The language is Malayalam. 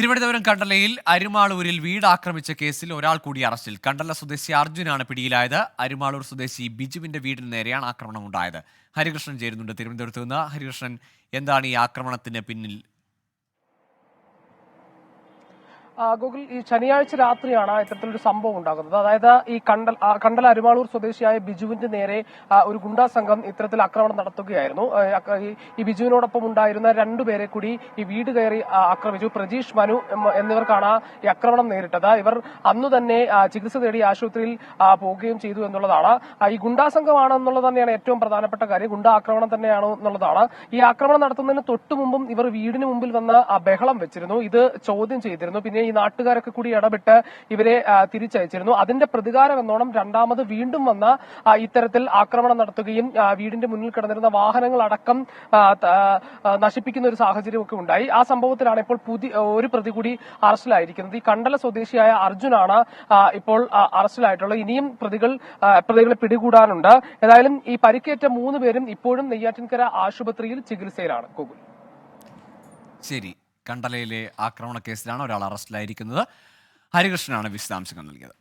തിരുവനന്തപുരം കണ്ടലയിൽ അരുമാളൂരിൽ വീട് ആക്രമിച്ച കേസിൽ ഒരാൾ കൂടി അറസ്റ്റിൽ. കണ്ടല സ്വദേശി അർജുനാണ് പിടിയിലായത്. അരുമാളൂർ സ്വദേശി ബിജുവിന്റെ വീടിന് നേരെയാണ് ആക്രമണം ഉണ്ടായത്. ഹരികൃഷ്ണൻ ചേരുന്നുണ്ട് തിരുവനന്തപുരത്ത് നിന്ന്. ഹരികൃഷ്ണൻ, എന്താണ് ഈ ആക്രമണത്തിന് പിന്നിൽ? ഗൂഗിൾ, ഈ ശനിയാഴ്ച രാത്രിയാണ് ഇത്തരത്തിലൊരു സംഭവം ഉണ്ടാകുന്നത്. അതായത് ഈ കണ്ടൽ അരുമാളൂർ സ്വദേശിയായ ബിജുവിന്റെ നേരെ ഒരു ഗുണ്ടാ സംഘം ഇത്തരത്തിൽ ആക്രമണം നടത്തുകയായിരുന്നു. ഈ ബിജുവിനോടൊപ്പം ഉണ്ടായിരുന്ന രണ്ടുപേരെ കൂടി ഈ വീട് കയറി ആക്രമിച്ചു. പ്രജീഷ്, മനു എന്നിവർക്കാണ് ഈ ആക്രമണം നേരിട്ടത്. ഇവർ അന്നു തന്നെ ചികിത്സ തേടി ആശുപത്രിയിൽ പോവുകയും ചെയ്തു എന്നുള്ളതാണ്. ഈ ഗുണ്ടാ സംഘമാണ് എന്നുള്ളത് തന്നെയാണ് ഏറ്റവും പ്രധാനപ്പെട്ട കാര്യം. ഗുണ്ടാ ആക്രമണം തന്നെയാണ് എന്നുള്ളതാണ്. ഈ ആക്രമണം നടത്തുന്നതിന് തൊട്ടു മുമ്പും ഇവർ വീടിന് മുമ്പിൽ വന്ന് ബഹളം വെച്ചിരുന്നു. ഇത് ചോദ്യം ചെയ്തിരുന്നു. പിന്നെ ഈ നാട്ടുകാരൊക്കെ കൂടി ഇടപെട്ട് ഇവരെ തിരിച്ചയച്ചിരുന്നു. അതിന്റെ പ്രതികാരം എന്നോണം രണ്ടാമത് വീണ്ടും വന്ന് ഇത്തരത്തിൽ ആക്രമണം നടത്തുകയും വീടിന്റെ മുന്നിൽ കിടന്നിരുന്ന വാഹനങ്ങൾ അടക്കം നശിപ്പിക്കുന്ന ഒരു സാഹചര്യമൊക്കെ ഉണ്ടായി. ആ സംഭവത്തിലാണ് ഇപ്പോൾ ഒരു പ്രതി കൂടി അറസ്റ്റിലായിരിക്കുന്നത്. ഈ കണ്ടല സ്വദേശിയായ അർജുനാണ് ഇപ്പോൾ അറസ്റ്റിലായിട്ടുള്ളത്. ഇനിയും പ്രതികളെ പിടികൂടാനുണ്ട്. ഏതായാലും ഈ പരിക്കേറ്റ 3 പേരും ഇപ്പോഴും നെയ്യാറ്റിൻകര ആശുപത്രിയിൽ ചികിത്സയിലാണ്. ശരി, കണ്ടലയിലെ ആക്രമണ കേസിലാണ് ഒരാൾ അറസ്റ്റിലായിരിക്കുന്നത്. ഹരികൃഷ്ണനാണ് വിശദാംശങ്ങൾ നൽകിയത്.